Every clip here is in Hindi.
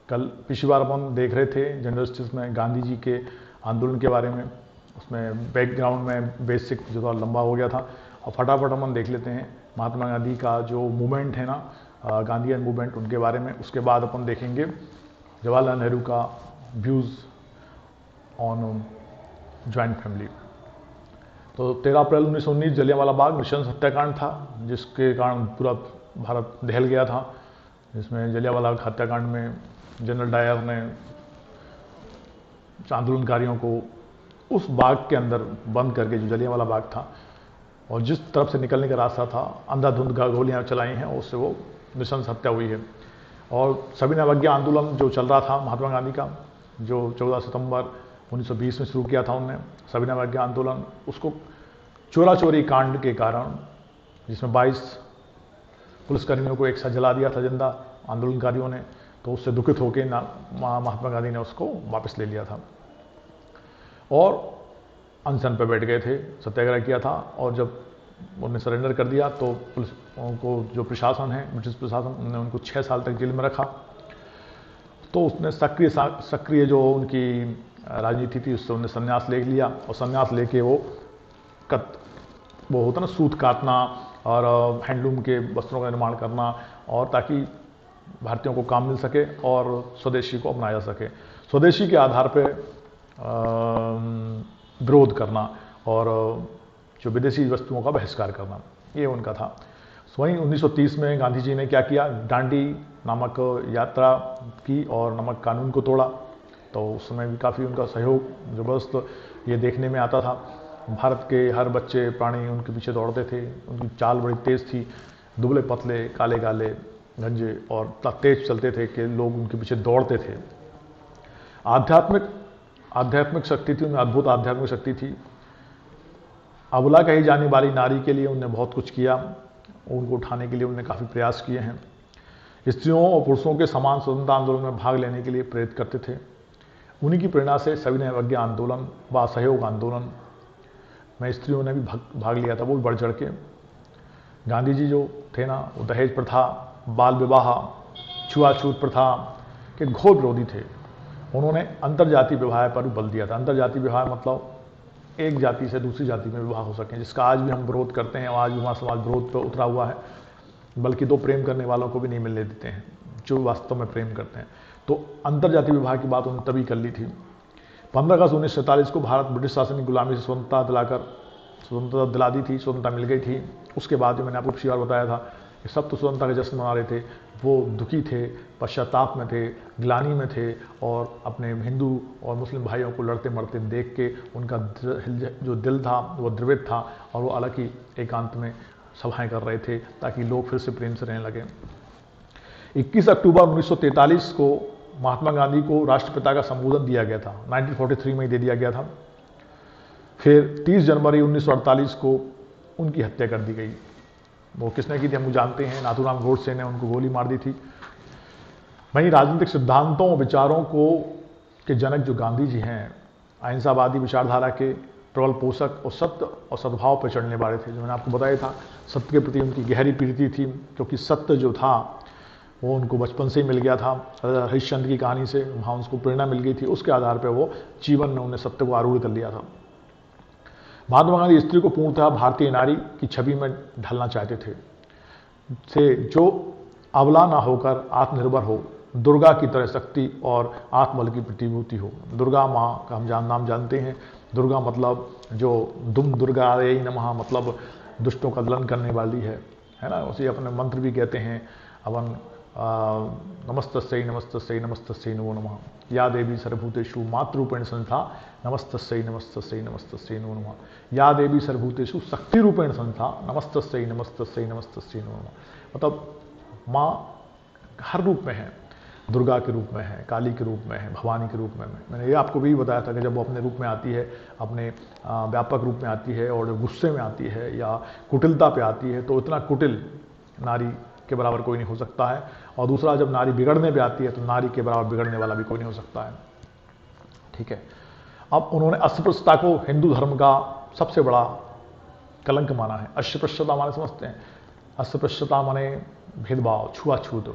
कल पिछली बार अपन देख रहे थे जनरल स्टडीज में गांधी जी के आंदोलन के बारे में, उसमें बैकग्राउंड में बेसिक जो थोड़ा लंबा हो गया था, और फटाफट अपन देख लेते हैं महात्मा गांधी का जो मूवमेंट है ना, गांधीयन मूवमेंट, उनके बारे में। उसके बाद अपन देखेंगे जवाहरलाल नेहरू का व्यूज़ ऑन जॉइंट फैमिली। तो 13 अप्रैल 1919 जलियांवाला बाग नृशंस हत्याकांड था, जिसके कारण पूरा भारत दहल गया था। जिसमें जलियांवाला हत्याकांड में जनरल डायर ने आंदोलनकारियों को उस बाग के अंदर बंद करके, जो जलियांवाला बाग था, और जिस तरफ से निकलने का रास्ता था, अंधाधुंध गोलियां चलाई हैं, उससे वो नृशंस हत्या हुई है। और सविनय अवज्ञा आंदोलन जो चल रहा था महात्मा गांधी का, जो 14 सितंबर 1920 में शुरू किया था उनने, सविनय अवज्ञा आंदोलन, उसको चोरा चोरी कांड के कारण, जिसमें 22 पुलिसकर्मियों को एक साथ जला दिया था जिंदा आंदोलनकारियों ने, तो उससे दुखित होकर महात्मा गांधी ने उसको वापस ले लिया था और अनशन पर बैठ गए थे, सत्याग्रह किया था। और जब उन्होंने सरेंडर कर दिया तो पुलिस को, जो प्रशासन है, ब्रिटिश प्रशासन, उन्होंने उनको 6 साल तक जेल में रखा। तो उसने सक्रिय जो उनकी राजनीति थी, उससे उन्होंने संन्यास ले लिया, और संन्यास लेके वो होता ना, सूत काटना और हैंडलूम के वस्त्रों का निर्माण करना, और ताकि भारतीयों को काम मिल सके और स्वदेशी को अपनाया जा सके, स्वदेशी के आधार पे विरोध करना और जो विदेशी वस्तुओं का बहिष्कार करना, ये उनका था। वहीं 1930 में गांधी जी ने क्या किया, डांडी नामक यात्रा की और नमक कानून को तोड़ा। तो उस समय भी काफ़ी उनका सहयोग ज़बरदस्त ये देखने में आता था। भारत के हर बच्चे प्राणी उनके पीछे दौड़ते थे, उनकी चाल बड़ी तेज़ थी, दुबले पतले, काले काले, गंजे, और इतना तेज चलते थे कि लोग उनके पीछे दौड़ते थे। आध्यात्मिक शक्ति थी उनमें, अद्भुत आध्यात्मिक शक्ति थी। अबला कही जाने वाली नारी के लिए उन्होंने बहुत कुछ किया, उनको उठाने के लिए उन्होंने काफ़ी प्रयास किए हैं। स्त्रियों और पुरुषों के समान स्वतंत्रता आंदोलन में भाग लेने के लिए प्रेरित करते थे। उन्हीं की प्रेरणा से सविनय अवज्ञा आंदोलन व असहयोग आंदोलन में स्त्रियों ने भी भाग लिया था, वो बढ़ चढ़ के। गांधी जी जो थे ना, वो दहेज प्रथा, बाल विवाह, छुआछूत प्रथा के घोर विरोधी थे। उन्होंने अंतरजातीय विवाह पर बल दिया था। अंतरजातीय विवाह मतलब एक जाति से दूसरी जाति में विवाह हो सके, जिसका आज भी हम विरोध करते हैं, और आज भी हमारा समाज विरोध पर उतरा हुआ है। बल्कि दो प्रेम करने वालों को भी नहीं मिलने देते हैं जो वास्तव में प्रेम करते हैं। तो अंतरजातीय विवाह की बात उन्होंने तभी कर ली थी। 15 अगस्त 1947 को भारत ब्रिटिश शासन की गुलामी से स्वतंत्रता दिला दी थी, स्वतंत्रता मिल गई थी। उसके बाद मैंने आपको पिछली बार बताया था कि सब तो स्वतंत्रता का जश्न मना रहे थे, वो दुखी थे, पश्चाताप में थे, ग्लानि में थे, और अपने हिंदू और मुस्लिम भाइयों को लड़ते मरते देख के उनका जो दिल था वो द्रवित था, और वो अलग ही एकांत में सभाएं कर रहे थे ताकि लोग फिर से प्रेम से रहने लगे। 21 अक्टूबर 1943 को महात्मा गांधी को राष्ट्रपिता का संबोधन दिया गया था, 1943 में ही दे दिया गया था। फिर 30 जनवरी 1948 को उनकी हत्या कर दी गई। वो किसने की थी हम जानते हैं, नाथूराम गोडसे ने उनको गोली मार दी थी। वहीं राजनीतिक सिद्धांतों और विचारों के जनक जो गांधी जी हैं, अहिंसावादी विचारधारा के प्रबल पोषक और सत्य और सद्भाव पर चढ़ने वाले थे। जो मैंने आपको बताया था, सत्य के प्रति उनकी गहरी प्रीति थी, क्योंकि सत्य जो था वो उनको बचपन से ही मिल गया था। हरिश्चंद्र की कहानी से वहाँ उसको प्रेरणा मिल गई थी, उसके आधार पर वो जीवन में उन्हें सत्य को आरूढ़ कर लिया था। महात्मा गांधी स्त्री को पूर्णतः भारतीय नारी की छवि में ढलना चाहते थे, जो अबला ना होकर आत्मनिर्भर हो, दुर्गा की तरह शक्ति और आत्मबल की प्रतिभूति हो। दुर्गा माँ का हम नाम जानते हैं। दुर्गा मतलब जो दुम दुर्गा यही नमः, मतलब दुष्टों का दलन करने वाली है ना। उसे अपने मंत्र भी कहते हैं अपन, नमस्तस्यै नमस्तस्यै नमस्तस्यै नमो नमः, या देवी सर्वभूतेषु मातृरूपेण संस्था, नमस्तस्यै नमस्तस्यै नमस्तस्यै नमो नमः, या देवी सर्वभूतेषु शक्ति रूपेण संस्था, नमस्तस्यै नमस्तस्यै नमस्तस्यै नमो नमः। मतलब माँ हर रूप में है, दुर्गा के रूप में है, काली के रूप में है, भवानी के रूप में। मैंने ये आपको भी बताया था कि जब वो अपने रूप में आती है, अपने व्यापक रूप में आती है, और गुस्से में आती है या कुटिलता पे आती है, तो इतना कुटिल नारी के बराबर कोई नहीं हो सकता है। और दूसरा, जब नारी बिगड़ने पे आती है तो नारी के बराबर बिगड़ने वाला भी कोई नहीं हो सकता है। ठीक है। अब उन्होंने अस्पृश्यता को हिंदू धर्म का सबसे बड़ा कलंक माना है। अस्पृश्यता माने समझते हैं, अस्पृश्यता माने भेदभाव, छुआछूत।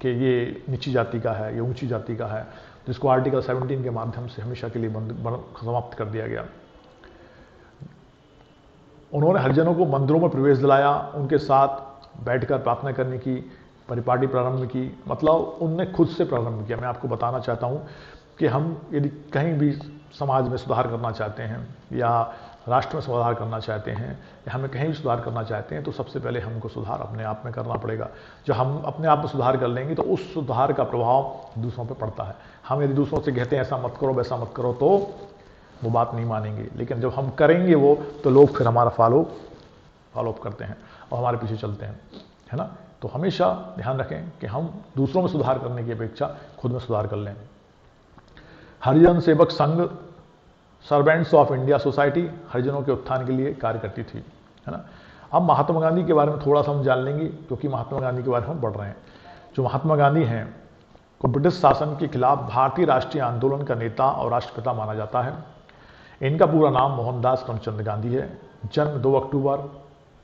कि ये नीची जाति का है, ये ऊंची जाति का है, जिसको आर्टिकल 17 के माध्यम से हमेशा के लिए समाप्त कर दिया गया। उन्होंने हरिजनों को मंदिरों में प्रवेश दिलाया, उनके साथ बैठकर प्रार्थना करने की परिपाटी प्रारंभ की, मतलब उनने खुद से प्रारंभ किया। मैं आपको बताना चाहता हूँ कि हम यदि कहीं भी समाज में सुधार करना चाहते हैं या राष्ट्र में सुधार करना चाहते हैं या हमें कहीं भी सुधार करना चाहते हैं तो सबसे पहले हमको सुधार अपने आप में करना पड़ेगा। जो हम अपने आप में सुधार कर लेंगे तो उस सुधार का प्रभाव दूसरों पर पड़ता है। हम यदि दूसरों से कहते हैं ऐसा मत करो वैसा मत करो तो वो बात नहीं मानेंगे, लेकिन जब हम करेंगे वो तो लोग फिर हमारा फॉलो अप करते हैं और हमारे पीछे चलते हैं, है ना। तो हमेशा ध्यान रखें कि हम दूसरों में सुधार करने की अपेक्षा खुद में सुधार कर लें। Harijan Sevak Sangh servants of India society हरिजनों के उत्थान के लिए कार्य करती थी, है ना। अब महात्मा गांधी के बारे में थोड़ा सा हम जान लेंगे, क्योंकि महात्मा गांधी के बारे में हम पढ़ रहे हैं। जो महात्मा गांधी हैं को ब्रिटिश शासन के खिलाफ भारतीय राष्ट्रीय आंदोलन का नेता और राष्ट्रपिता माना जाता है। इनका पूरा नाम मोहनदास करमचंद गांधी है। जन्म 2 अक्टूबर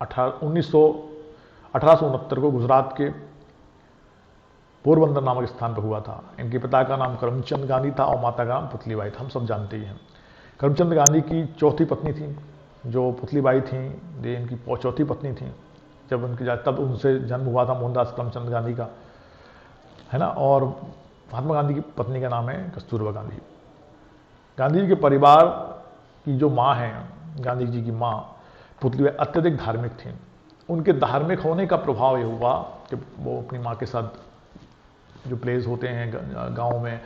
1869 को गुजरात के पोरबंदर नामक स्थान पर हुआ था। इनके पिता का नाम करमचंद गांधी था और माता का नाम पुतलीबाई था, हम सब जानते ही हैं। करमचंद गांधी की चौथी पत्नी थी जो पुतलीबाई थी, ये इनकी चौथी पत्नी थी। जब उनकी तब उनसे जन्म हुआ था मोहनदास करमचंद गांधी का, है ना। और महात्मा गांधी की पत्नी का नाम है कस्तूरबा गांधी। गांधी जी के परिवार की जो माँ है, गांधी जी की माँ पुतलीबाई अत्यधिक धार्मिक थी। उनके धार्मिक होने का प्रभाव ये हुआ कि वो अपनी माँ के साथ जो प्लेस होते हैं गाँव में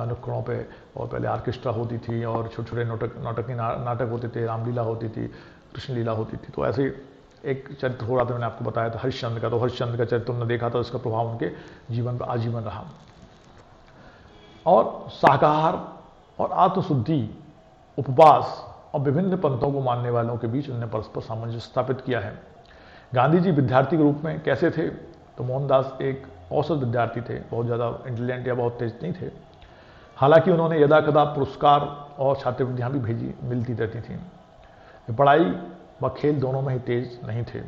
नुक्कड़ों पे, और पहले ऑर्केस्ट्रा होती थी और छोटे छोटे नाटक होते थे, रामलीला होती थी, कृष्ण लीला होती थी। तो ऐसे एक चरित्र हो रहा था, मैंने आपको बताया था हरिश्चंद्र का। तो हरिश्चंद्र का चरित्र तुमने देखा था, उसका प्रभाव उनके जीवन पर आजीवन रहा। और शाकाहार और आत्मशुद्धि, उपवास और विभिन्न पंथों को मानने वालों के बीच उन्होंने परस्पर सामंजस्य स्थापित किया है। गांधी जी विद्यार्थी के रूप में कैसे थे, तो मोहनदास एक औसत विद्यार्थी थे, बहुत ज़्यादा इंटेलिजेंट या बहुत तेज नहीं थे। हालांकि उन्होंने यदा कदा पुरस्कार और छात्रवृत्तियाँ भी मिलती रहती थीं। पढ़ाई व खेल दोनों में ही तेज नहीं थे।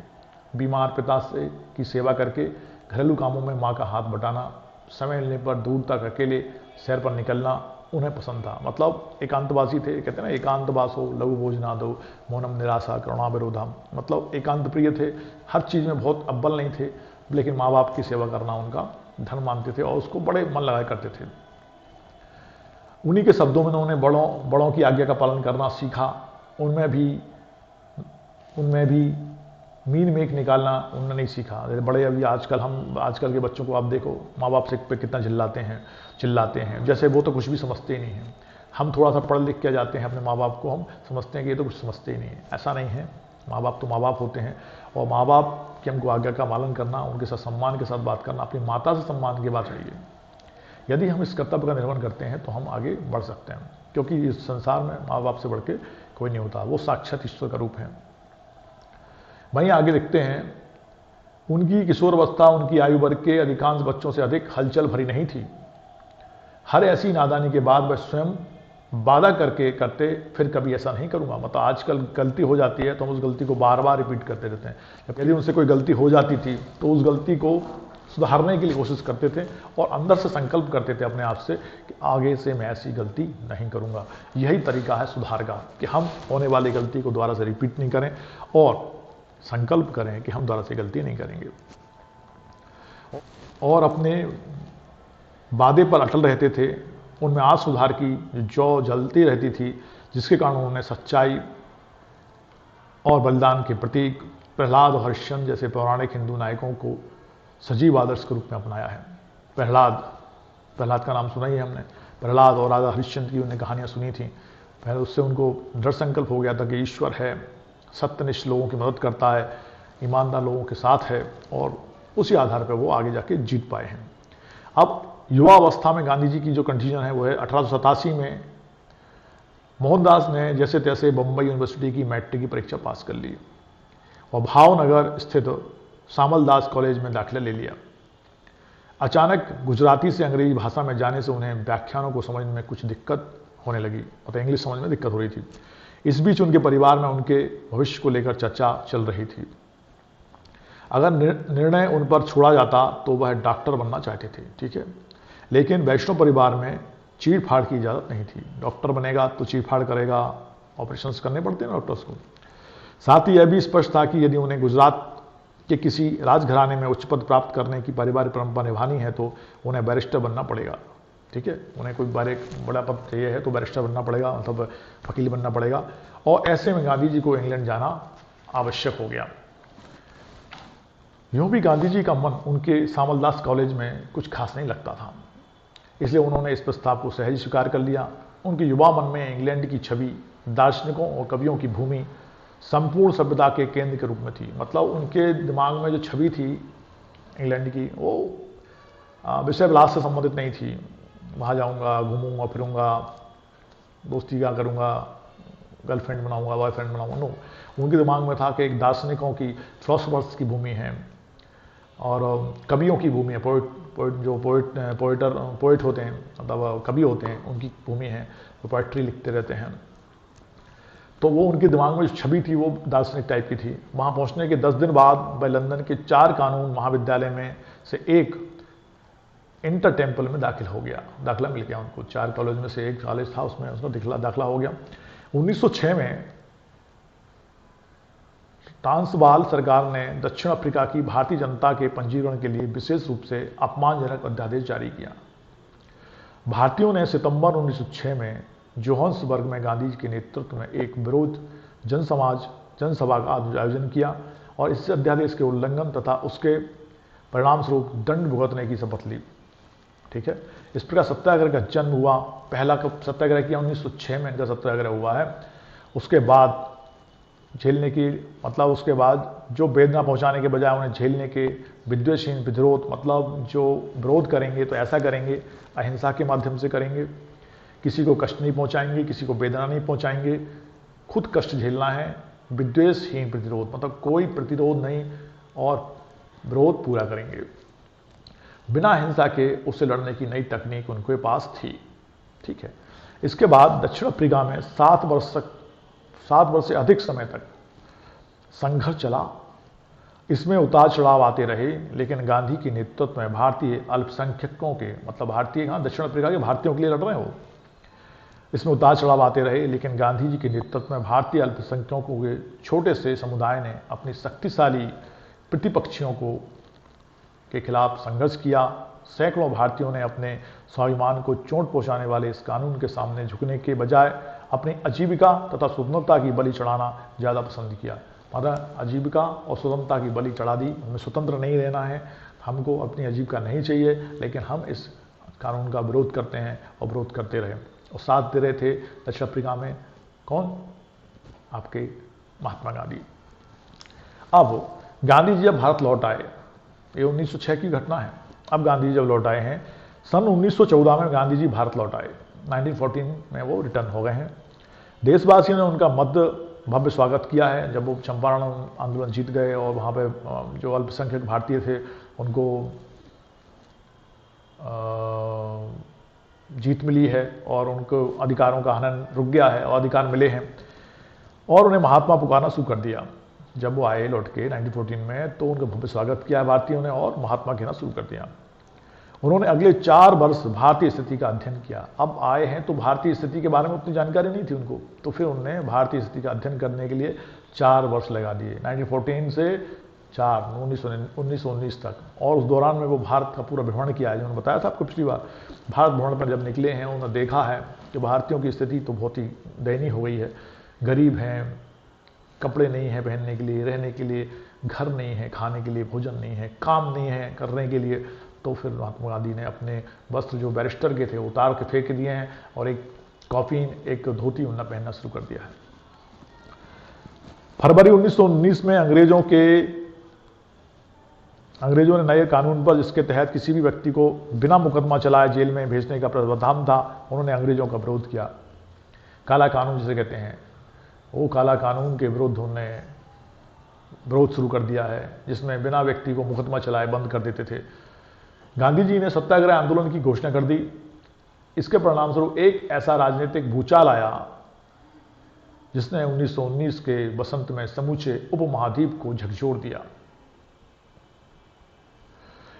बीमार पिता से की सेवा करके घरेलू कामों में माँ का हाथ बटाना, समय मिलने पर दूर तक अकेले सैर पर निकलना उन्हें पसंद था। मतलब एकांतवासी थे, कहते हैं ना एकांतवास हो लघु भोजनादो मौनम निराशा करुणा विरोधम, मतलब एकांत प्रिय थे, हर चीज़ में बहुत अव्वल नहीं थे, लेकिन माँ बाप की सेवा करना उनका धर्म मानते थे और उसको बड़े मन लगाया करते थे। उन्हीं के शब्दों में उन्होंने बड़ों की आज्ञा का पालन करना सीखा। उनमें भी मीन मेक निकालना उन्होंने नहीं सीखा। बड़े अभी आजकल के बच्चों को आप देखो, माँ बाप से पे कितना चिल्लाते हैं, जैसे वो तो कुछ भी समझते ही नहीं हैं। हम थोड़ा सा पढ़ लिख के जाते हैं अपने माँ बाप को, हम समझते हैं कि ये तो कुछ समझते ही नहीं है। ऐसा नहीं है, माँ बाप तो माँ बाप होते हैं और माँ बाप की हमको आज्ञा का पालन करना, उनके साथ सम्मान के साथ बात करना, अपनी माता से सम्मान की बात चाहिए। यदि हम इस कर्तव्य का निर्वहन करते हैं तो हम आगे बढ़ सकते हैं, क्योंकि इस संसार में माँ बाप से बढ़ के कोई नहीं होता, वो साक्षात ईश्वर का रूप है। वहीं आगे लिखते हैं, उनकी किशोरावस्था उनकी आयु वर्ग के अधिकांश बच्चों से अधिक हलचल भरी नहीं थी। हर ऐसी नादानी के बाद वह स्वयं वादा करते फिर कभी ऐसा नहीं करूंगा। मतलब आजकल गलती हो जाती है तो हम उस गलती को बार बार रिपीट करते रहते हैं। यदि उनसे कोई गलती हो जाती थी तो उस गलती को सुधारने के लिए कोशिश करते थे और अंदर से संकल्प करते थे अपने आप से कि आगे से मैं ऐसी गलती नहीं करूंगा। यही तरीका है सुधार का, कि हम होने वाली गलती को दोबारा से रिपीट नहीं करें और संकल्प करें कि हम दोबारा से गलती नहीं करेंगे और अपने वादे पर अटल रहते थे। उनमें आज सुधार की जो जलती रहती थी, जिसके कारण उन्होंने सच्चाई और बलिदान के प्रतीक प्रहलाद और हरिश्चंद्र जैसे पौराणिक हिंदू नायकों को सजीव आदर्श के रूप में अपनाया है। प्रहलाद का नाम सुना ही है हमने। प्रहलाद और राजा हरिश्चंद्र की उन्हें कहानियाँ सुनी थी। पहले उससे उनको दृढ़ संकल्प हो गया था कि ईश्वर है, सत्यनिष्ठ लोगों की मदद करता है, ईमानदार लोगों के साथ है, और उसी आधार पर वो आगे जाके जीत पाए हैं। अब युवावस्था में गांधी जी की जो कंडीशन है वो है 1887 में मोहनदास ने जैसे तैसे बम्बई यूनिवर्सिटी की मैट्रिक की परीक्षा पास कर ली और भावनगर स्थित सामलदास कॉलेज में दाखिला ले लिया। अचानक गुजराती से अंग्रेजी भाषा में जाने से उन्हें व्याख्यानों को समझने में कुछ दिक्कत होने लगी, मतलब इंग्लिश समझ में दिक्कत हो रही थी। इस बीच उनके परिवार में उनके भविष्य को लेकर चर्चा चल रही थी। अगर निर्णय उन पर छोड़ा जाता तो वह डॉक्टर बनना चाहते थे, ठीक है। लेकिन वैष्णव परिवार में चीड़ फाड़ की इजाज़त नहीं थी। डॉक्टर बनेगा तो चीड़ फाड़ करेगा, ऑपरेशंस करने पड़ते हैं डॉक्टर्स को। साथ ही यह भी स्पष्ट था कि यदि उन्हें गुजरात के किसी राजघराने में उच्च पद प्राप्त करने की पारिवारिक परंपरा निभानी है तो उन्हें बैरिस्टर बनना पड़ेगा, ठीक है। उन्हें कोई बड़ा पद चाहिए है तो बैरिस्टर बनना पड़ेगा, मतलब वकील बनना पड़ेगा। और ऐसे में गांधी जी को इंग्लैंड जाना आवश्यक हो गया। यूं भी गांधी जी का मन उनके सामलदास कॉलेज में कुछ खास नहीं लगता था, इसलिए उन्होंने इस प्रस्ताव को सहज स्वीकार कर लिया। उनके युवा मन में इंग्लैंड की छवि दार्शनिकों और कवियों की भूमि संपूर्ण सभ्यता के केंद्र के रूप में थी। मतलब उनके दिमाग में जो छवि थी इंग्लैंड की, वो विषय विलास से संबंधित नहीं थी। वहाँ जाऊँगा, घूमूंगा फिरूंगा, दोस्ती क्या करूँगा, गर्लफ्रेंड बनाऊँगा, बॉयफ्रेंड बनाऊँगा, नो। उनके दिमाग में था कि एक दार्शनिकों की, फिलोसफर्स की भूमि है और कवियों की भूमि है। पोइट होते हैं, मतलब कवि होते हैं, उनकी भूमि है, वो पोइट्री लिखते रहते हैं। तो वो उनके दिमाग में जो छवि थी वो दार्शनिक टाइप की थी। वहाँ पहुँचने के 10 दिन बाद वह लंदन के 4 कानून महाविद्यालय में से एक इंटर टेम्पल में दाखिला मिल गया उनको। 4 कॉलेज में से एक कॉलेज था, उसमें उसका दाखिला हो गया। 1906 में ट्रांसवाल सरकार ने दक्षिण अफ्रीका की भारतीय जनता के पंजीकरण के लिए विशेष रूप से अपमानजनक अध्यादेश जारी किया। भारतीयों ने सितंबर 1906 में जोहान्सबर्ग में गांधी जी के नेतृत्व में एक विरोध जनसभा का आयोजन किया और इस अध्यादेश के उल्लंघन तथा उसके परिणाम स्वरूप दंड भुगतने की शपथ ली, ठीक है। इस प्रकार सत्याग्रह का जन्म हुआ। पहला सत्याग्रह किया 1906 में इनका सत्याग्रह हुआ है। उसके बाद झेलने की, मतलब उसके बाद जो वेदना पहुंचाने के बजाय उन्हें झेलने के विद्वेषहीन विरोध, मतलब जो विरोध करेंगे तो ऐसा करेंगे अहिंसा के माध्यम से करेंगे, किसी को कष्ट नहीं पहुंचाएंगे, किसी को वेदना नहीं पहुंचाएंगे, खुद कष्ट झेलना है। विद्वेषहीन प्रतिरोध, मतलब कोई प्रतिरोध नहीं और विरोध पूरा करेंगे। बिना हिंसा के उससे लड़ने की नई तकनीक उनके पास थी, ठीक है। इसके बाद दक्षिण अफ्रीका में 7 वर्ष से अधिक समय तक संघर्ष चला। इसमें उतार चढ़ाव आते रहे, लेकिन गांधी के नेतृत्व में भारतीय अल्पसंख्यकों के, मतलब भारतीय कहाँ, दक्षिण अफ्रीका के भारतीयों के लिए लड़ रहे हैं वो। इसमें उतार चढ़ाव आते रहे, लेकिन गांधी जी के नेतृत्व में भारतीय अल्पसंख्यकों के छोटे से समुदाय ने अपनी शक्तिशाली प्रतिपक्षियों के खिलाफ संघर्ष किया। सैकड़ों भारतीयों ने अपने स्वाभिमान को चोट पहुंचाने वाले इस कानून के सामने झुकने के बजाय अपनी आजीविका तथा स्वतंत्रता की बलि चढ़ाना ज़्यादा पसंद किया। मतलब आजीविका और स्वतंत्रता की बलि चढ़ा दी। हमें स्वतंत्र नहीं रहना है, हमको अपनी आजीविका नहीं चाहिए, लेकिन हम इस कानून का विरोध करते हैं और विरोध करते रहे। और साथ दे रहे थे दक्षिण अफ्रीका में कौन, आपके महात्मा गांधी। अब गांधी जी जब भारत लौट आए, ये 1906 की घटना है। अब गांधी जी जब लौट आए हैं, सन 1914 में गांधी जी भारत लौट आए, 1914 में वो रिटर्न हो गए हैं। देशवासियों ने उनका भव्य स्वागत किया है जब वो चंपारण आंदोलन जीत गए और वहाँ पे जो अल्पसंख्यक भारतीय थे उनको जीत मिली है और उनको अधिकारों का हनन रुक गया है और अधिकार मिले हैं, और उन्हें महात्मा पुकारना शुरू कर दिया। जब वो आए लौट के 1914 में, तो उनका भव्य स्वागत किया भारतीयों ने और महात्मा कहना शुरू कर दिया। उन्होंने अगले 4 वर्ष भारतीय स्थिति का अध्ययन किया। अब आए हैं तो भारतीय स्थिति के बारे में उतनी जानकारी नहीं थी उनको, तो फिर उन्होंने भारतीय स्थिति का अध्ययन करने के लिए 4 वर्ष लगा दिए, 1914 से 1919 तक। और उस दौरान में वो भारत का पूरा भ्रमण किया है। उन्होंने बताया था आपको पिछली बार, भारत भ्रमण पर जब निकले हैं उन्होंने देखा है कि भारतीयों की स्थिति तो बहुत ही दयनीय हो गई है। गरीब हैं, कपड़े नहीं हैं पहनने के लिए, रहने के लिए घर नहीं है, खाने के लिए भोजन नहीं है, काम नहीं है करने के लिए। तो फिर महात्मा गांधी ने अपने वस्त्र जो बैरिस्टर के थे उतार के फेंक दिए हैं और एक कॉफीन, एक धोती उन्हें पहनना शुरू कर दिया है। फरवरी 1919 में अंग्रेजों ने नए कानून पर, जिसके तहत किसी भी व्यक्ति को बिना मुकदमा चलाए जेल में भेजने का प्रावधान था, उन्होंने अंग्रेजों का विरोध किया। काला कानून जिसे कहते हैं, वो काला कानून के विरुद्ध उन्होंने विरोध शुरू कर दिया है, जिसमें बिना व्यक्ति को मुकदमा चलाए बंद कर देते थे। गांधी जी ने सत्याग्रह आंदोलन की घोषणा कर दी। इसके परिणामस्वरूप एक ऐसा राजनीतिक भूचाल आया जिसने 1919 के वसंत में समूचे उपमहाद्वीप को झकझोर दिया।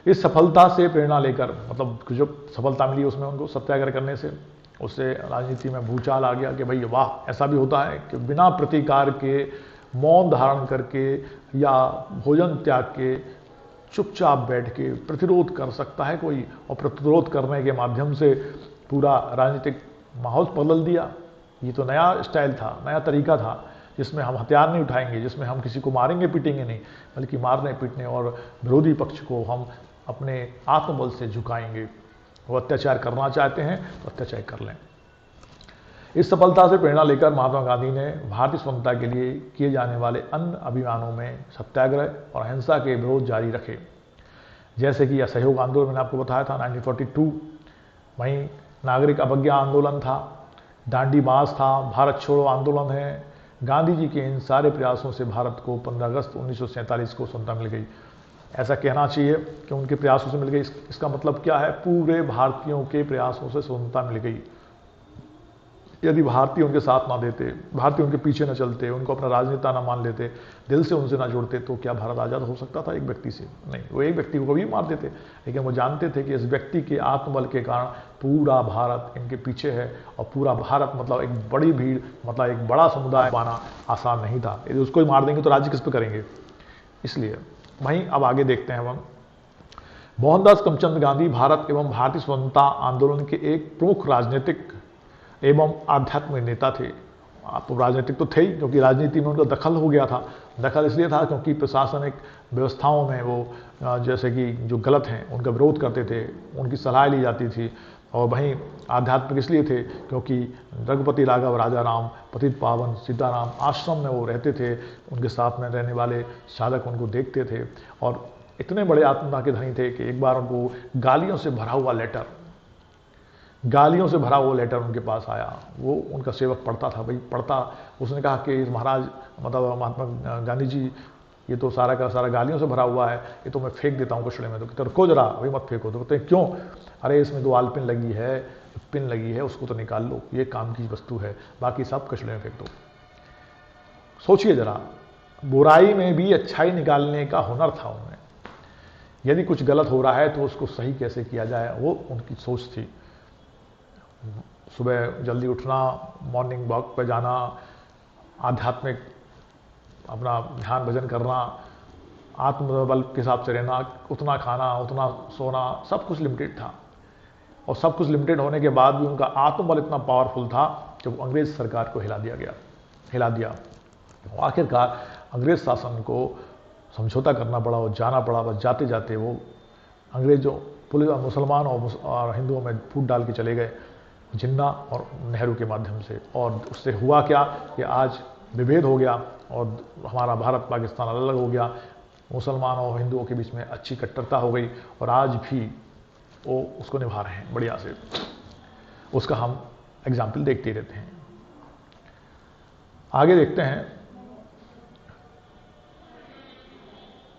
इस सफलता से प्रेरणा लेकर, मतलब जो सफलता मिली उसमें उनको सत्याग्रह करने से, उससे राजनीति में भूचाल आ गया कि भाई वाह, ऐसा भी होता है कि बिना प्रतिकार के, मौन धारण करके या भोजन त्याग के चुपचाप बैठ के प्रतिरोध कर सकता है कोई, और प्रतिरोध करने के माध्यम से पूरा राजनीतिक माहौल बदल दिया। ये तो नया स्टाइल था, नया तरीका था, जिसमें हम हथियार नहीं उठाएंगे, जिसमें हम किसी को मारेंगे पीटेंगे नहीं, बल्कि मारने पीटने और विरोधी पक्ष को हम अपने आत्मबल से झुकाएंगे। वो अत्याचार करना चाहते हैं तो अत्याचार कर लें। इस सफलता से प्रेरणा लेकर महात्मा गांधी ने भारतीय स्वतंत्रता के लिए किए जाने वाले अन्य अभियानों में सत्याग्रह और अहिंसा के विरोध जारी रखे, जैसे कि असहयोग आंदोलन मैंने आपको बताया था 1942, वहीं नागरिक अवज्ञा आंदोलन था, दांडी मार्च था, भारत छोड़ो आंदोलन है। गांधी जी के इन सारे प्रयासों से भारत को 15 अगस्त 1947 को स्वतंत्रता मिल गई। ऐसा कहना चाहिए कि उनके प्रयासों से मिल गई। इसका मतलब क्या है? पूरे भारतीयों के प्रयासों से स्वतंत्रता मिल गई। यदि भारतीय उनके साथ ना देते, भारतीय उनके पीछे न चलते, उनको अपना राजनेता ना मान लेते, दिल से उनसे ना जुड़ते, तो क्या भारत आज़ाद हो सकता था एक व्यक्ति से? नहीं, वो एक व्यक्ति को भी मार देते, लेकिन वो जानते थे कि इस व्यक्ति के आत्मबल के कारण पूरा भारत इनके पीछे है, और पूरा भारत मतलब एक बड़ी भीड़, मतलब एक बड़ा समुदाय पाना आसान नहीं था। यदि उसको ही मार देंगे तो राज्य किस पे करेंगे? इसलिए वहीं अब आगे देखते हैं हम। मोहनदास करमचंद गांधी भारत एवं भारतीय स्वतंत्रता आंदोलन के एक प्रमुख राजनीतिक एवं आध्यात्मिक नेता थे। आप तो राजनीतिक तो थे ही, क्योंकि राजनीति में उनका दखल हो गया था। दखल इसलिए था क्योंकि प्रशासनिक व्यवस्थाओं में वो जैसे कि जो गलत हैं उनका विरोध करते थे, उनकी सलाह ली जाती थी। और वहीं आध्यात्मिक इसलिए थे क्योंकि रघुपति राघव राजा राम, पतित पावन सीताराम आश्रम में वो रहते थे, उनके साथ में रहने वाले साधक उनको देखते थे, और इतने बड़े आत्मता के धनी थे कि एक बार उनको गालियों से भरा हुआ लेटर उनके पास आया। वो उनका सेवक पढ़ता था, भाई पढ़ता, उसने कहा कि महाराज, मतलब महात्मा गांधी जी, ये तो सारा का सारा गालियों से भरा हुआ है, ये तो मैं फेंक देता हूँ कचड़े में। तो कहते रुको जरा, भाई मत फेंको। तो कहते हैं क्यों? अरे इसमें 2 आलपिन लगी है, पिन लगी है, उसको तो निकाल लो, ये काम की वस्तु है, बाकी सब कचड़े में फेंक दो। सोचिए जरा, बुराई में भी अच्छाई निकालने का हुनर था उनमें। यदि कुछ गलत हो रहा है तो उसको सही कैसे किया जाए, वो उनकी सोच थी। सुबह जल्दी उठना, मॉर्निंग वॉक पे जाना, आध्यात्मिक अपना ध्यान भजन करना, आत्मबल के हिसाब से रहना, उतना खाना, उतना सोना, सब कुछ लिमिटेड था। और सब कुछ लिमिटेड होने के बाद भी उनका आत्मबल इतना पावरफुल था कि वो अंग्रेज सरकार को हिला दिया। आखिरकार अंग्रेज शासन को समझौता करना पड़ा और जाना पड़ा। बस जाते जाते वो अंग्रेजों, पुलिस, मुसलमान और हिंदुओं में फूट डाल के चले गए, जिन्ना और नेहरू के माध्यम से। और उससे हुआ क्या कि आज विभेद हो गया और हमारा भारत पाकिस्तान अलग हो गया। मुसलमानों और हिंदुओं के बीच में अच्छी कट्टरता हो गई, और आज भी वो उसको निभा रहे हैं बढ़िया से। उसका हम एग्जाम्पल देखते ही रहते हैं। आगे देखते हैं।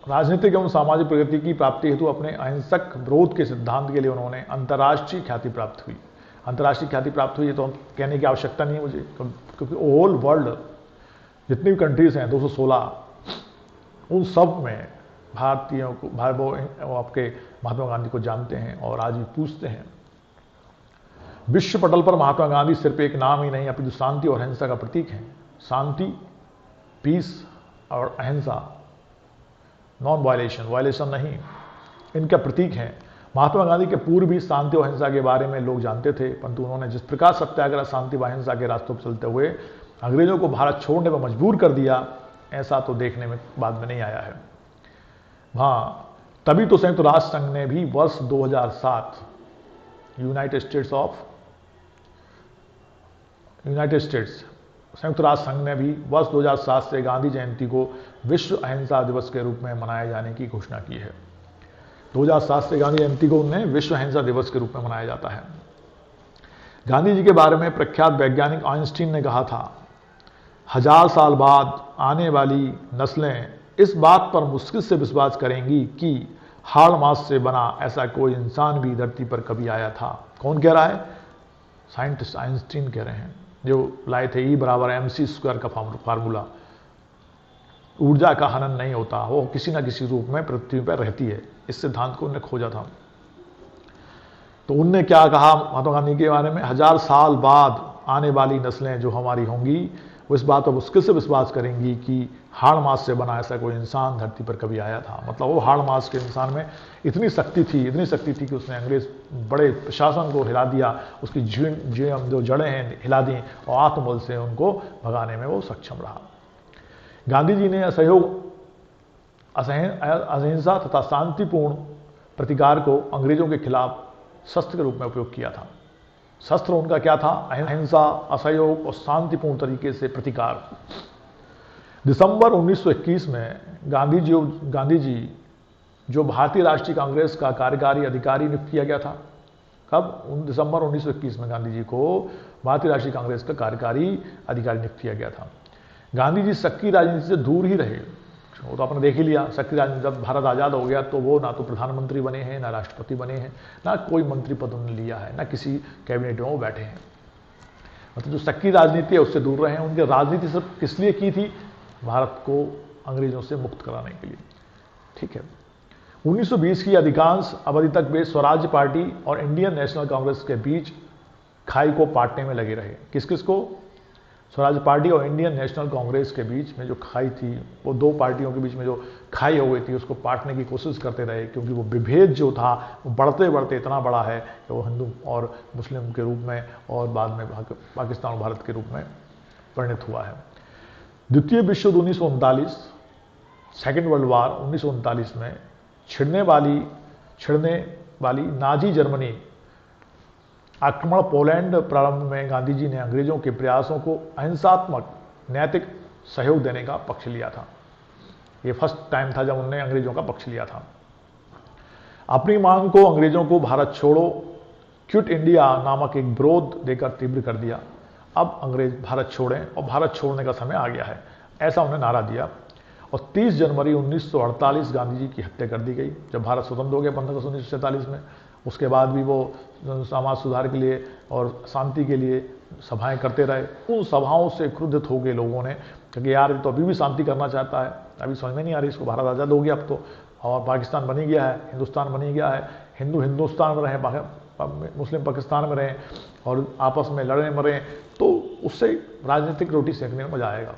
राजनीतिक एवं सामाजिक प्रगति की प्राप्ति हेतु अपने अहिंसक विरोध के सिद्धांत के लिए उन्होंने अंतर्राष्ट्रीय ख्याति प्राप्त हुई। अंतर्राष्ट्रीय ख्याति प्राप्त हुई तो हम कहने की आवश्यकता नहीं है मुझे, क्योंकि होल वर्ल्ड जितनी भी कंट्रीज हैं 216, उन सब में भारतीयों को, वो आपके महात्मा गांधी को जानते हैं और आज भी पूछते हैं। विश्व पटल पर महात्मा गांधी सिर्फ एक नाम ही नहीं, अपितु शांति और अहिंसा का प्रतीक है। शांति, पीस और अहिंसा, नॉन वायलेशन नहीं, इनका प्रतीक है। महात्मा गांधी के पूर्व भी शांति और अहिंसा के बारे में लोग जानते थे, परंतु उन्होंने जिस प्रकार सत्याग्रह, शांति व अहिंसा के रास्तों पर चलते हुए अंग्रेजों को भारत छोड़ने पर मजबूर कर दिया, ऐसा तो देखने में बाद में नहीं आया है। हाँ, तभी तो संयुक्त राष्ट्र संघ ने भी वर्ष 2007 यूनाइटेड स्टेट्स संयुक्त राष्ट्र संघ ने भी वर्ष 2007 से गांधी जयंती को विश्व अहिंसा दिवस के रूप में मनाए जाने की घोषणा की है। 2007 से गांधी जयंती को उन्हें विश्व अहिंसा दिवस के रूप में मनाया जाता है। गांधी जी के बारे में प्रख्यात वैज्ञानिक आइंस्टीन ने कहा था, 1000 साल बाद आने वाली नस्लें इस बात पर मुश्किल से विश्वास करेंगी कि हाड़ मांस से बना ऐसा कोई इंसान भी धरती पर कभी आया था। कौन कह रहा है? साइंटिस्ट आइंस्टीन कह रहे हैं, जो लाए थे E = mc² का फार्मूला। ऊर्जा का हनन नहीं होता, वो किसी न किसी रूप में पृथ्वी पर रहती है। इस सिद्धांत को उन्होंने खोजा था। तो उनने क्या कहा महात्मा गांधी के बारे में, 1000 साल बाद आने वाली नस्लें जो हमारी होंगी वो इस बात पर मुश्किल से विश्वास करेंगी कि हाड़ मांस से बना ऐसा कोई इंसान धरती पर कभी आया था। मतलब वो हाड़ मांस के इंसान में इतनी शक्ति थी कि उसने अंग्रेज बड़े प्रशासन को हिला दिया, उसकी जो जड़ें हैं हिला दी और आत्मबल से उनको भगाने में वो सक्षम रहा। गांधी जी ने असहयोग, अहिंसा तथा शांतिपूर्ण प्रतिकार को अंग्रेजों के खिलाफ शस्त्र के रूप में उपयोग किया था। शस्त्र उनका क्या था? अहिंसा, असहयोग और शांतिपूर्ण तरीके से प्रतिकार। दिसंबर 1921 में गांधी जी जो भारतीय राष्ट्रीय कांग्रेस का कार्यकारी अधिकारी नियुक्त किया गया था। कब? दिसंबर 1921 में गांधी जी को भारतीय राष्ट्रीय कांग्रेस का कार्यकारी अधिकारी नियुक्त किया गया था। गांधी जी सक्रिय राजनीति से दूर ही रहे। वो तो आपने देख ही लिया, सक्रिय राजनीति जब भारत आज़ाद हो गया तो वो ना तो प्रधानमंत्री बने हैं, ना राष्ट्रपति बने हैं, ना कोई मंत्री पद उन्होंने लिया है, ना किसी कैबिनेट में वो बैठे हैं। मतलब जो सक्रिय राजनीति है उससे दूर रहे हैं। उनकी राजनीति सिर्फ किस लिए की थी? भारत को अंग्रेजों से मुक्त कराने के लिए। ठीक है। 1920 की अधिकांश अवधि तक वे स्वराज्य पार्टी और इंडियन नेशनल कांग्रेस के बीच खाई को पाटने में लगे रहे। किस किस को? स्वराज पार्टी और इंडियन नेशनल कांग्रेस के बीच में जो खाई थी, वो दो पार्टियों के बीच में जो खाई हो गई थी उसको पाटने की कोशिश करते रहे, क्योंकि वो विभेद जो था वो बढ़ते बढ़ते इतना बड़ा है कि वो हिंदू और मुस्लिम के रूप में और बाद में पाकिस्तान और भारत के रूप में परिणत हुआ है। द्वितीय विश्व युद्ध 1939, सेकेंड वर्ल्ड वार 1939 में छिड़ने वाली नाजी जर्मनी आक्रमण पोलैंड प्रारंभ में गांधी जी ने अंग्रेजों के प्रयासों को अहिंसात्मक नैतिक सहयोग देने का पक्ष लिया था। ये फर्स्ट टाइम था जब उन्होंने अंग्रेजों का पक्ष लिया था। अपनी मांग को अंग्रेजों को भारत छोड़ो, क्विट इंडिया नामक एक विरोध देकर तीव्र कर दिया। अब अंग्रेज भारत छोड़ें और भारत छोड़ने का समय आ गया है, ऐसा उन्हें नारा दिया। और 30 जनवरी 1948 गांधी जी की हत्या कर दी गई, जब भारत स्वतंत्र हो गया 15 अगस्त 1947 में। उसके बाद भी वो समाज सुधार के लिए और शांति के लिए सभाएं करते रहे। उन सभाओं से क्रुद्ध हो गए लोगों ने, क्योंकि यार तो अभी भी शांति करना चाहता है, अभी समझ में नहीं आ रही इसको, भारत आज़ाद हो गया अब तो, और पाकिस्तान बन ही गया है, हिंदुस्तान बन ही गया है, हिंदू हिंदुस्तान में रहें, मुस्लिम पाकिस्तान में रहें और आपस में लड़े मरें, तो उससे राजनीतिक रोटी सेकने में मजा आएगा।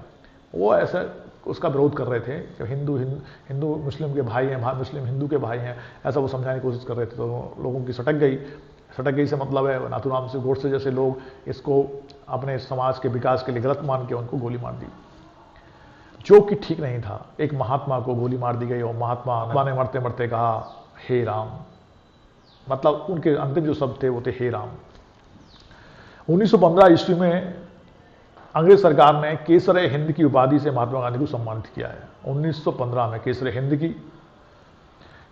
वो ऐसा उसका विरोध कर रहे थे कि हिंदू मुस्लिम के भाई हैं, मुस्लिम हिंदू के भाई हैं, ऐसा वो समझाने की कोशिश कर रहे थे। तो लोगों की सटक गई से मतलब है नाथूराम से गोडसे जैसे लोग इसको अपने समाज के विकास के लिए गलत मान के उनको गोली मार दी, जो कि ठीक नहीं था। एक महात्मा को गोली मार दी गई और महात्मा ने मरते मरते कहा हे राम, मतलब उनके अंतिम जो शब्द थे वो थे हे राम। 1915 ईस्वी में अंग्रेज सरकार ने केसरे हिंद की उपाधि से महात्मा गांधी को सम्मानित किया है। 1915 में केसरे हिंद की।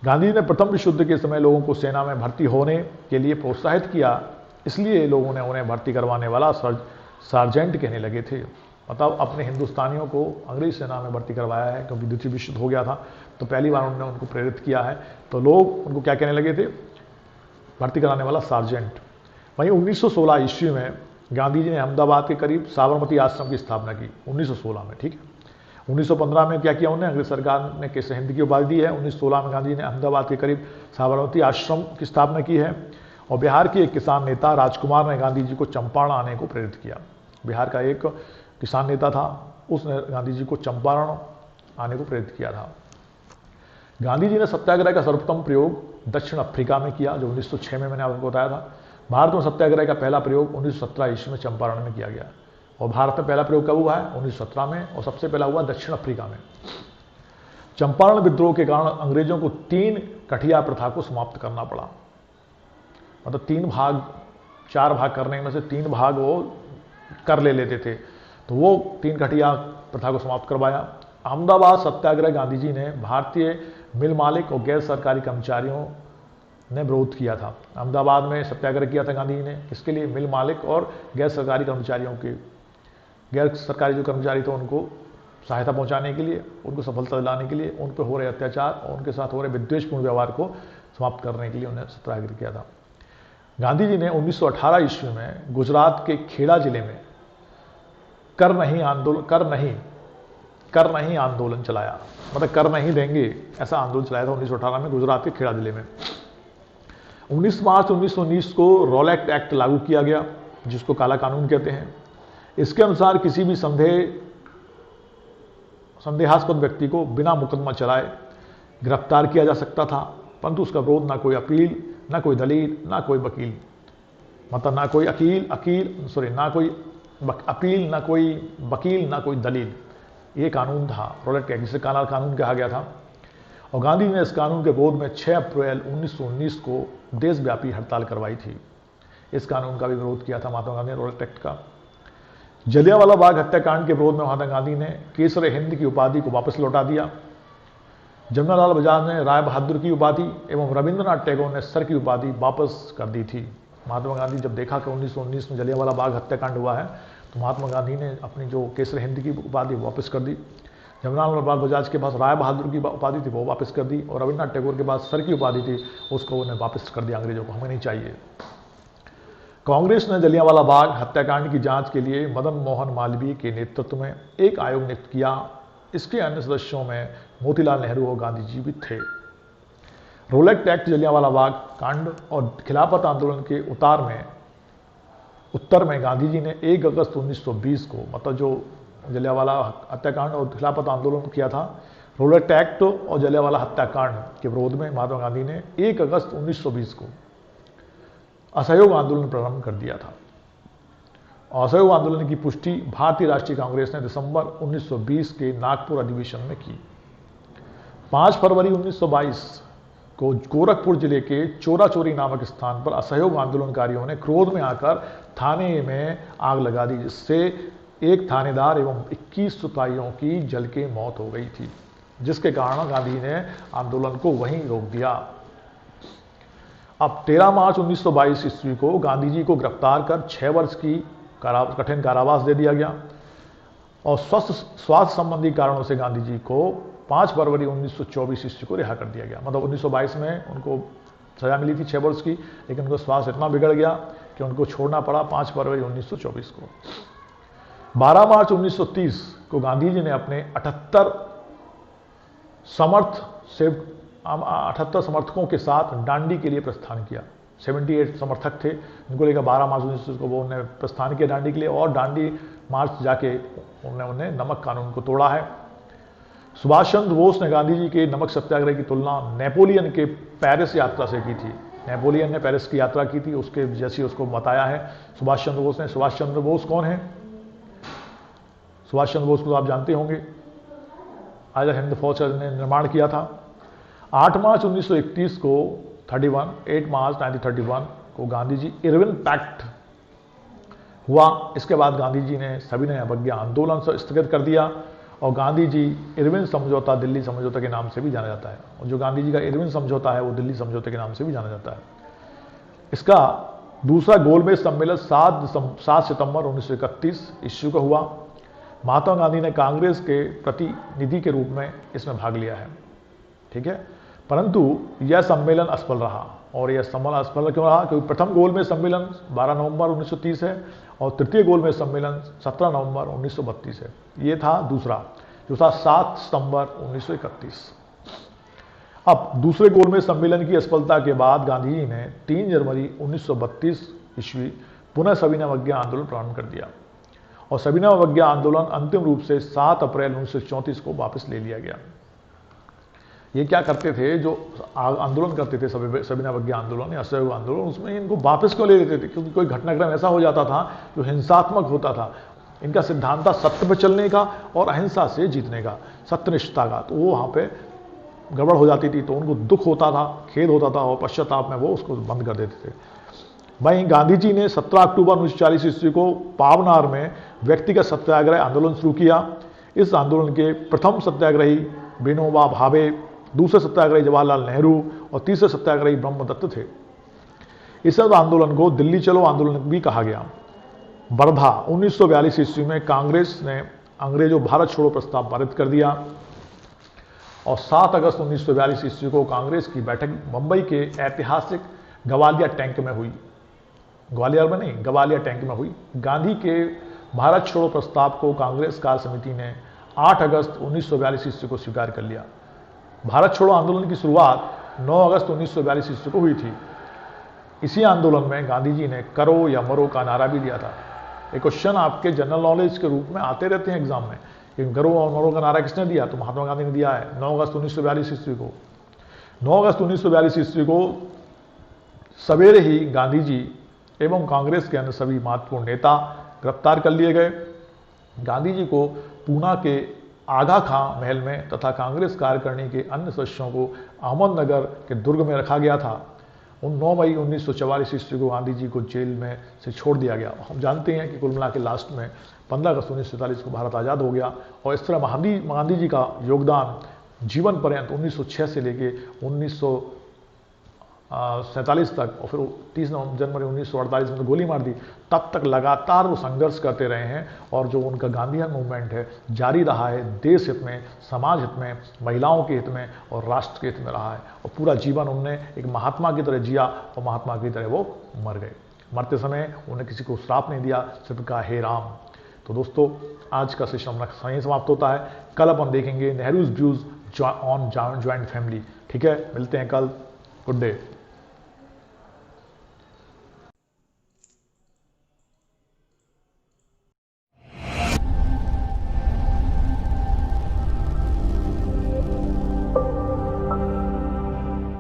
गांधी ने प्रथम विश्व युद्ध के समय लोगों को सेना में भर्ती होने के लिए प्रोत्साहित किया, इसलिए लोगों ने उन्हें भर्ती करवाने वाला सार्जेंट कहने लगे थे। मतलब अपने हिंदुस्तानियों को अंग्रेज सेना में भर्ती करवाया है, क्योंकि द्वितीय विश्व युद्ध हो गया था तो पहली बार उन्होंने उनको प्रेरित किया है, तो लोग उनको क्या कहने लगे थे? भर्ती कराने वाला सार्जेंट। वहीं 1916 ईस्वी में गांधी जी ने अहमदाबाद के करीब साबरमती आश्रम की स्थापना की, 1916 में। ठीक है। 1915 में क्या किया उन्होंने? अंग्रेज सरकार ने केसर हिंद की उपाधि दी है। 1916 में गांधी जी ने अहमदाबाद के करीब साबरमती आश्रम की स्थापना की है। और बिहार के एक किसान नेता राजकुमार ने गांधी जी को चंपारण आने को प्रेरित किया। बिहार का एक किसान नेता था, उसने गांधी जी को चंपारण आने को प्रेरित किया था। गांधी जी ने सत्याग्रह का सर्वप्रथम प्रयोग दक्षिण अफ्रीका में किया, जो 1906 में मैंने आपको बताया था। भारत में सत्याग्रह का पहला प्रयोग 1917 ईस्वी में चंपारण में किया गया, और भारत में पहला प्रयोग कब हुआ है? 1917 में, और सबसे पहला हुआ दक्षिण अफ्रीका में। चंपारण विद्रोह के कारण अंग्रेजों को 3 कठिया प्रथा को समाप्त करना पड़ा। मतलब 4 भाग करने में से 3 भाग वो कर लेते थे, तो वो 3 कठिया प्रथा को समाप्त करवाया। अहमदाबाद सत्याग्रह गांधी जी ने भारतीय मिल मालिक और गैर सरकारी कर्मचारियों ने विरोध किया था। अहमदाबाद में सत्याग्रह किया था गांधी जी ने, इसके लिए मिल मालिक और गैर सरकारी कर्मचारियों के, गैर सरकारी जो कर्मचारी थे उनको सहायता पहुंचाने के लिए, उनको सफलता दिलाने के लिए, उन पर हो रहे अत्याचार और उनके साथ हो रहे विद्वेषपूर्ण व्यवहार को समाप्त करने के लिए उन्हें सत्याग्रह किया था। गांधी जी ने 1918 ईस्वी में गुजरात के खेड़ा जिले में कर नहीं कर नहीं आंदोलन चलाया, मतलब कर नहीं देंगे ऐसा आंदोलन चलाया था 1918 में गुजरात के खेड़ा जिले में। 19 मार्च 1919 को रॉलेट एक्ट लागू किया गया, जिसको काला कानून कहते हैं। इसके अनुसार किसी भी संदेहास्पद व्यक्ति को बिना मुकदमा चलाए गिरफ्तार किया जा सकता था, परंतु उसका विरोध ना कोई अपील, ना कोई दलील, ना कोई वकील, मतलब ना कोई ना कोई अपील, ना कोई वकील, ना कोई दलील। ये कानून था रॉलेट एक्ट, जिसे काला कानून कहा गया था। और गांधी ने इस कानून के विरोध में 6 अप्रैल 1919 को देशव्यापी हड़ताल करवाई थी। इस कानून का भी विरोध किया था महात्मा गांधी ने, रॉलेट एक्ट का। जलियांवाला बाग हत्याकांड के विरोध में महात्मा गांधी ने केसर हिंद की उपाधि को वापस लौटा दिया। जमनालाल बजाज ने राय बहादुर की उपाधि एवं रविंद्रनाथ टैगोर ने सर की उपाधि वापस कर दी थी। महात्मा गांधी जब देखा कि 1919 में जलियांवाला बाग हत्याकांड हुआ है, तो महात्मा गांधी ने अपनी जो केसर हिंद की उपाधि वापस कर दी। जमनालाल बजाज के पास राय बहादुर की उपाधि थी, वो वापस कर दी, और रविन्द्रनाथ टैगोर के पास सर की उपाधि थी, उसको उन्हें वापस कर दिया अंग्रेजों को, हमें नहीं चाहिए। कांग्रेस ने जलियांवाला बाग हत्याकांड की जांच के लिए मदन मोहन मालवीय के नेतृत्व में एक आयोग नियुक्त किया। इसके अन्य सदस्यों में मोतीलाल नेहरू और गांधी जी भी थे। रॉलेट एक्ट, जलियांवाला बाग कांड और खिलाफत आंदोलन के उत्तर में गांधी जी ने 1 अगस्त 1920 को, मतलब जो जलियांवाला हत्याकांड और खिलाफत आंदोलन किया था, रॉलेट एक्ट और जलियांवाला हत्याकांड के विरोध में महात्मा गांधी ने 1 अगस्त 1920 को असहयोग आंदोलन प्रारंभ कर दिया था। असहयोग आंदोलन की पुष्टि भारतीय राष्ट्रीय कांग्रेस ने दिसंबर 1920 के नागपुर अधिवेशन में की। 5 फरवरी 1922 को गोरखपुर जिले के चोरा चोरी नामक स्थान पर असहयोग आंदोलनकारियों ने क्रोध में आकर थाने में आग लगा दी, जिससे एक थानेदार एवं 21 सिपाहियों की जल के मौत हो गई थी, जिसके कारण गांधी ने आंदोलन को वहीं रोक दिया। अब 13 मार्च 1922 ईस्वी को गांधी जी को गिरफ्तार कर 6 वर्ष की कठिन कारावास दे दिया गया, और स्वास्थ्य संबंधी कारणों से गांधी जी को 5 फरवरी 1924 ईस्वी को रिहा कर दिया गया। मतलब 1922 में उनको सजा मिली थी 6 वर्ष की, लेकिन उनका स्वास्थ्य इतना बिगड़ गया कि उनको छोड़ना पड़ा 5 फरवरी 1924 को। 12 मार्च 1930 को गांधी जी ने अपने 78 समर्थकों के साथ दांडी के लिए प्रस्थान किया। 78 समर्थक थे, जिनको लेकर 12 मार्च 1930 को वो उन्होंने प्रस्थान किया दांडी के लिए, और दांडी मार्च जाके उन्होंने नमक कानून को तोड़ा है। सुभाष चंद्र बोस ने गांधी जी के नमक सत्याग्रह की तुलना नेपोलियन के पेरिस यात्रा से की थी। नेपोलियन ने पेरिस की यात्रा की थी, उसके जैसी उसको बताया है सुभाष चंद्र बोस ने। सुभाष चंद्र बोस कौन है? सुभाष चंद्र बोस को तो आप जानते होंगे, आजाद हिंद फौज ने निर्माण किया था। 8 मार्च 1931 को 8 मार्च 1931 को गांधी जी इरविन पैक्ट हुआ। इसके बाद गांधी जी ने सविनय अवज्ञा आंदोलन से स्थगित कर दिया, और गांधी जी इरविन समझौता दिल्ली समझौता के नाम से भी जाना जाता है। और जो गांधी जी का इरविन समझौता है वो दिल्ली समझौते के नाम से भी जाना जाता है। इसका दूसरा गोलमेज सम्मेलन 7 सितंबर 1931 ईस्वी को हुआ। महात्मा गांधी ने कांग्रेस के प्रतिनिधि के रूप में इसमें भाग लिया है, ठीक है, परंतु यह सम्मेलन असफल रहा। और यह सम्मेलन असफल क्यों रहा? क्योंकि प्रथम गोलमेज सम्मेलन 12 नवंबर 1930 है, और तृतीय गोलमेज सम्मेलन 17 नवंबर 1932 है। ये था दूसरा, जो था 7 सितंबर 1931। अब दूसरे गोलमेज सम्मेलन की असफलता के बाद गांधी जी ने 3 जनवरी 1932 ईस्वी पुनः सविनय अवज्ञा आंदोलन प्रारंभ कर दिया, और सविनय अवज्ञा आंदोलन अंतिम रूप से 7 अप्रैल 1934 को वापस ले लिया गया। ये क्या करते थे, जो आंदोलन करते थे सविनय अवज्ञा आंदोलन या असहयोग आंदोलन, उसमें इनको वापस क्यों ले लेते थे? क्योंकि कोई घटनाक्रम ऐसा हो जाता था जो हिंसात्मक होता था। इनका सिद्धांत था सत्य पर चलने का और अहिंसा से जीतने का, सत्यनिष्ठता का। तो वो वहाँ पे गड़बड़ हो जाती थी, तो उनको दुख होता था, खेद होता था, और पश्चाताप में वो उसको बंद कर देते थे। वहीं गांधी जी ने 17 अक्टूबर 1940 ईस्वी को पावनार में व्यक्तिगत सत्याग्रह आंदोलन शुरू किया। इस आंदोलन के प्रथम सत्याग्रही विनोबा भावे, दूसरे सत्याग्रही जवाहरलाल नेहरू, और तीसरे सत्याग्रही ब्रह्मदत्त थे। इस आंदोलन को दिल्ली चलो आंदोलन भी कहा गया। वर्धा 1942 ईस्वी में कांग्रेस ने अंग्रेजों भारत छोड़ो प्रस्ताव पारित कर दिया, और 7 अगस्त 1942 ईस्वी को कांग्रेस की बैठक मुंबई के ऐतिहासिक गवालिया टैंक में हुई। ग्वालियर में नहीं, गवालिया टैंक में हुई। गांधी के भारत छोड़ो प्रस्ताव को कांग्रेस कार्य समिति ने 8 अगस्त 1942 ईस्वी को स्वीकार कर लिया। भारत छोड़ो आंदोलन की शुरुआत 9 अगस्त 1942 ईस्वी को हुई थी। इसी आंदोलन में गांधी जी ने करो या मरो का नारा भी दिया था। एक क्वेश्चन आपके जनरल नॉलेज के रूप में आते रहते हैं एग्जाम में कि करो और मरो का नारा किसने दिया, तो महात्मा गांधी ने दिया है 9 अगस्त 1942 ईस्वी को। 9 अगस्त 1942 ईस्वी को सवेरे ही गांधी जी एवं कांग्रेस के अन्य सभी महत्वपूर्ण नेता गिरफ्तार कर लिए गए। गांधी जी को पूना के आगा खां महल में तथा कांग्रेस कार्यकारिणी के अन्य सदस्यों को अहमदनगर के दुर्ग में रखा गया था। 9 मई 1944 ईस्वी को गांधी जी को जेल में से छोड़ दिया गया। हम जानते हैं कि कुल मिला के लास्ट में 15 अगस्त 1947 को भारत आज़ाद हो गया और इस तरह गांधी जी का योगदान जीवन पर्यंत 1906 से लेके 1947 तक और फिर 30 जनवरी 1948 में तो गोली मार दी, तब तक लगातार वो संघर्ष करते रहे हैं और जो उनका गांधीयन मूवमेंट है जारी रहा है, देश हित में, समाज हित में, महिलाओं के हित में और राष्ट्र के हित में रहा है। और पूरा जीवन उन्होंने एक महात्मा की तरह जिया और महात्मा की तरह वो मर गए। मरते समय उन्हें किसी को श्राप नहीं दिया, सिर्फ कहा हे राम। तो दोस्तों आज का सेशन अपना सही समाप्त होता है। कल अपन देखेंगे Nehru's views on joint family. ठीक है, मिलते हैं कल। Good day.